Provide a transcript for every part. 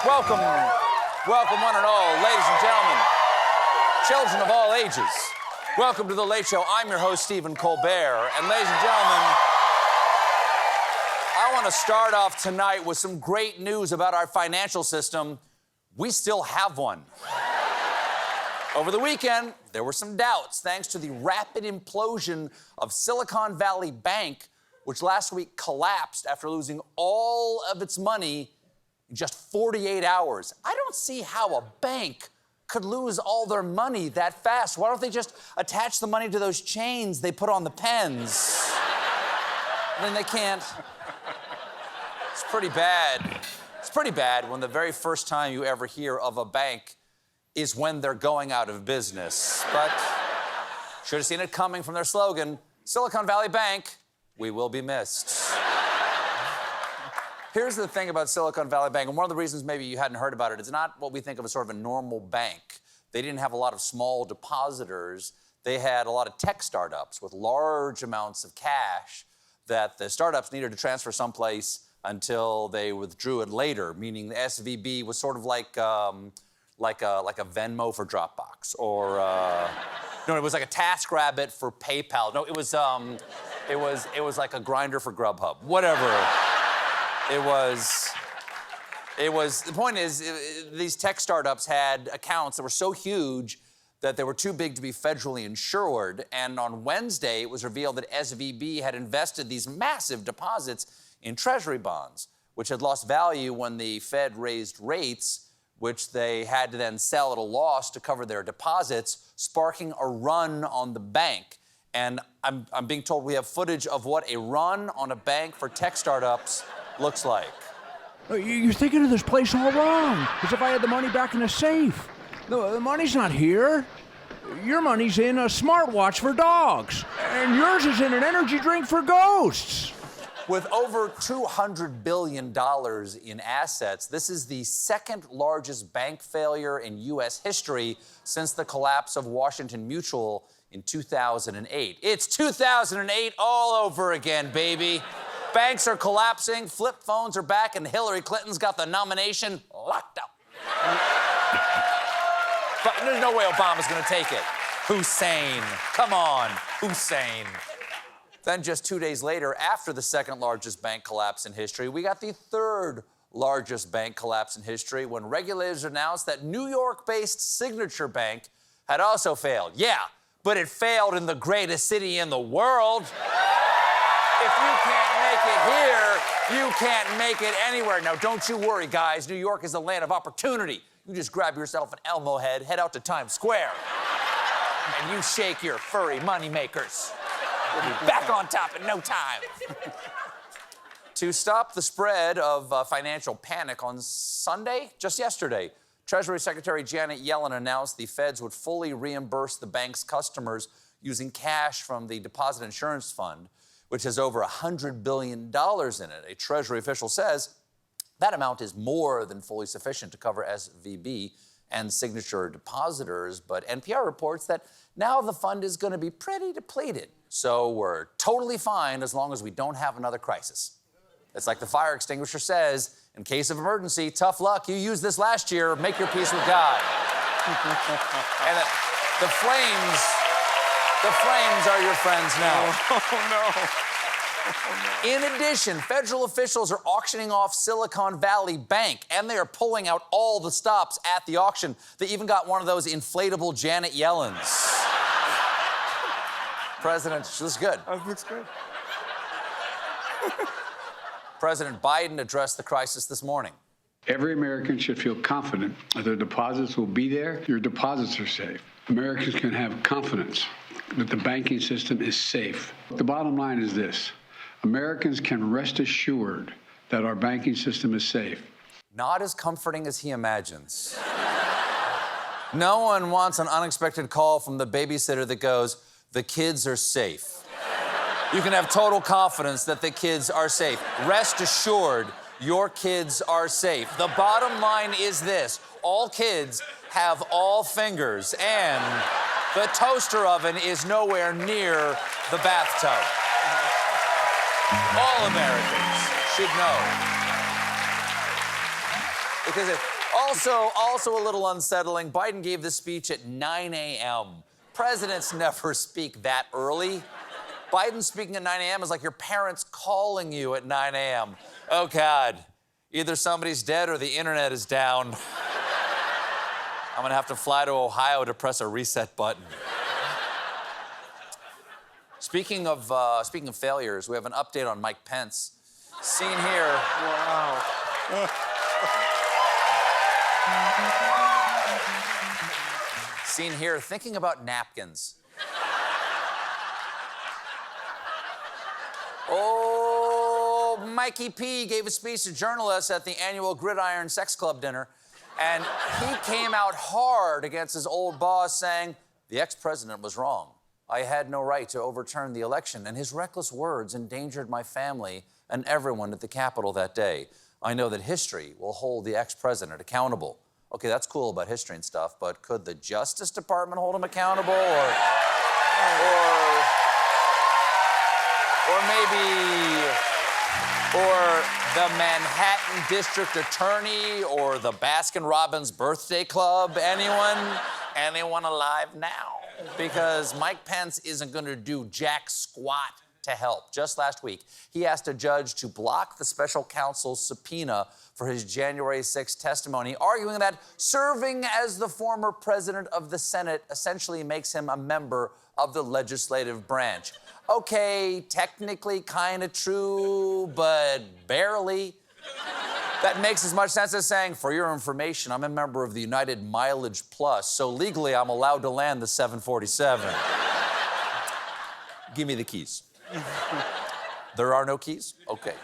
Welcome, welcome one and all, ladies and gentlemen, children of all ages. Welcome to The Late Show. I'm your host, Stephen Colbert. And ladies and gentlemen, I want to start off tonight with some great news about our financial system. We still have one. Over the weekend, there were some doubts thanks to the rapid implosion of Silicon Valley Bank, which last week collapsed after losing all of its money in just 48 hours. I don't see how a bank could lose all their money that fast. Why don't they just attach the money to those chains they put on the pens? Then they can't. It's pretty bad. It's pretty bad when the very first time you ever hear of a bank is when they're going out of business. But should have seen it coming from their slogan, Silicon Valley Bank, we will be missed. Here's the thing about Silicon Valley Bank, and one of the reasons maybe you hadn't heard about it, it's not what we think of as sort of a normal bank. They didn't have a lot of small depositors. They had a lot of tech startups with large amounts of cash that the startups needed to transfer someplace until they withdrew it later, meaning the SVB was sort of like a Venmo for Dropbox, or no, it was like a TaskRabbit for PayPal. No, it was like a Grindr for Grubhub. Whatever. It was, the point is, these tech startups had accounts that were so huge that they were too big to be federally insured. And on Wednesday, it was revealed that SVB had invested these massive deposits in treasury bonds, which had lost value when the Fed raised rates, which they had to then sell at a loss to cover their deposits, sparking a run on the bank. And I'm being told we have footage of what a run on a bank for tech startups looks like. You're thinking of this place all wrong. As if I had the money back in a safe. The money's not here. Your money's in a smartwatch for dogs. And yours is in an energy drink for ghosts. With over $200 billion in assets, this is the second largest bank failure in U.S. history since the collapse of Washington Mutual in 2008. It's 2008 all over again, baby. Banks are collapsing, flip phones are back, and Hillary Clinton's got the nomination locked up. But there's no way Obama's gonna take it. Hussein, come on, Hussein. Then just 2 days later, after the second largest bank collapse in history, we got the third largest bank collapse in history when regulators announced that New York-based Signature Bank had also failed. Yeah, but it failed in the greatest city in the world. If you can't make it here, you can't make it anywhere. Now, don't you worry, guys. New York is the land of opportunity. You just grab yourself an Elmo head, head out to Times Square, and you shake your furry money makers. We'll be back on top in no time. To stop the spread of financial panic on Sunday, just yesterday, Treasury Secretary Janet Yellen announced the feds would fully reimburse the bank's customers using cash from the Deposit Insurance Fund, which has over $100 billion in it. A Treasury official says that amount is more than fully sufficient to cover SVB and Signature depositors, but NPR reports that now the fund is going to be pretty depleted. So we're totally fine as long as we don't have another crisis. It's like the fire extinguisher says, in case of emergency, tough luck, you used this last year, make your peace with God. And the flames are your friends now. Oh, no. In addition, federal officials are auctioning off Silicon Valley Bank, and they are pulling out all the stops at the auction. They even got one of those inflatable Janet Yellens. President, she looks good. That looks good. President Biden addressed the crisis this morning. Every American should feel confident that their deposits will be there. Your deposits are safe. Americans can have confidence that the banking system is safe. The bottom line is this: Americans can rest assured that our banking system is safe. Not as comforting as he imagines. No one wants an unexpected call from the babysitter that goes, "The kids are safe." You can have total confidence that the kids are safe. Rest assured, your kids are safe. The bottom line is this: all kids have all fingers, and the toaster oven is nowhere near the bathtub. All Americans should know. Because also a little unsettling, Biden gave this speech at 9 a.m. Presidents never speak that early. Biden speaking at 9 a.m. is like your parents calling you at 9 a.m. Oh, God. Either somebody's dead or the internet is down. I'm gonna have to fly to Ohio to press a reset button. Speaking of failures, we have an update on Mike Pence. Seen here. Wow. Seen here thinking about napkins. Oh, Mikey P gave a speech to journalists at the annual Gridiron Sex Club dinner, and he came out hard against his old boss, saying, "The ex-president was wrong. I had no right to overturn the election, and his reckless words endangered my family and everyone at the Capitol that day. I know that history will hold the ex-president accountable." Okay, that's cool about history and stuff, but could the Justice Department hold him accountable, or the Manhattan District Attorney, or the Baskin-Robbins Birthday Club? Anyone alive now? Because Mike Pence isn't gonna do jack squat to help. Just last week, he asked a judge to block the special counsel's subpoena for his January 6th testimony, arguing that serving as the former president of the Senate essentially makes him a member of the legislative branch. Okay, technically kind of true, but barely. That makes as much sense as saying, for your information, I'm a member of the United Mileage Plus, so legally I'm allowed to land the 747. Give me the keys. There are no keys? Okay.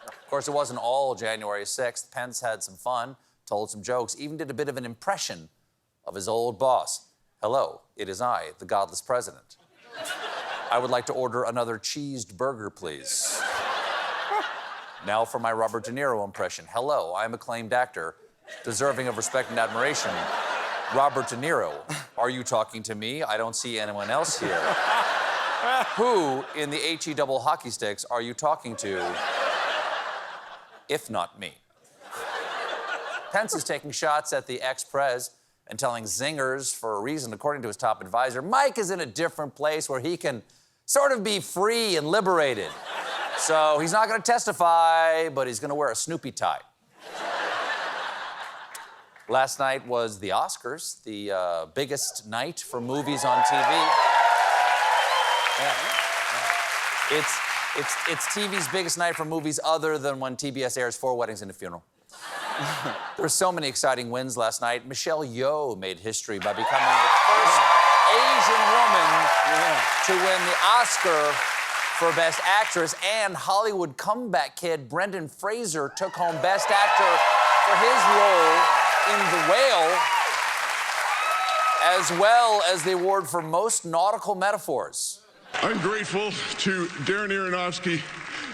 Of course, it wasn't all January 6th. Pence had some fun, told some jokes, even did a bit of an impression of his old boss. "Hello, it is I, the godless president. I would like to order another cheesed burger, please." Now for my Robert De Niro impression. "Hello, I'm acclaimed actor, deserving of respect and admiration. Robert De Niro, are you talking to me? I don't see anyone else here. Who in the HE double hockey sticks are you talking to, if not me?" Pence is taking shots at the ex-pres and telling zingers for a reason, according to his top advisor. Mike is in a different place where he can sort of be free and liberated. So he's not gonna testify, but he's gonna wear a Snoopy tie. Last night was the Oscars, the biggest night for movies on TV. Yeah. It's TV's biggest night for movies other than when TBS airs Four Weddings and a Funeral. There were so many exciting wins last night. Michelle Yeoh made history by becoming the first Asian woman to win the Oscar for Best Actress, and Hollywood comeback kid Brendan Fraser took home Best Actor for his role in The Whale, as well as the award for Most Nautical Metaphors. I'm grateful to Darren Aronofsky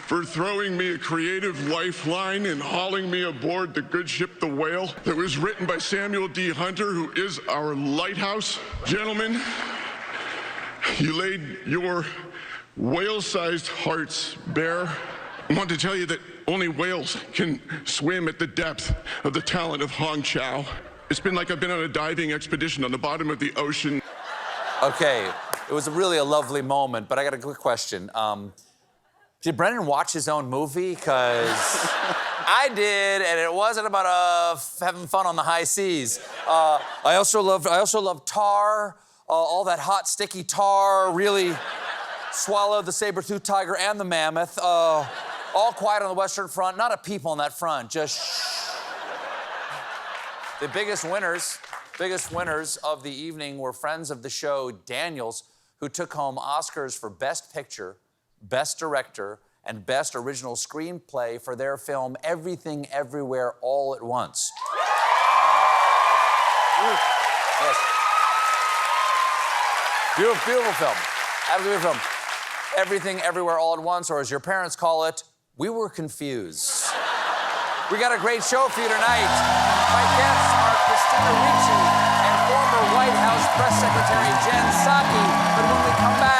for throwing me a creative lifeline and hauling me aboard the good ship The Whale that was written by Samuel D. Hunter, who is our lighthouse. Gentlemen, you laid your whale-sized hearts bare. I want to tell you that only whales can swim at the depth of the talent of Hong Chow. It's been like I've been on a diving expedition on the bottom of the ocean. Okay, it was really a lovely moment, but I got a quick question. Did Brendan watch his own movie? Because I did, and it wasn't about having fun on the high seas. I also loved Tar, all that hot, sticky tar, really swallowed the saber-toothed tiger and the mammoth. All Quiet on the Western Front, not a peep on that front, just shh. The biggest winners of the evening were friends of the show, Daniels, who took home Oscars for Best Picture, Best Director, and Best Original Screenplay for their film Everything Everywhere All at Once. Yes. Beautiful film. Absolutely beautiful film. Everything Everywhere All at Once, or as your parents call it, We Were Confused. We got a great show for you tonight. My guests are Christina Ricci and former White House Press Secretary Jen Psaki. But when we come back,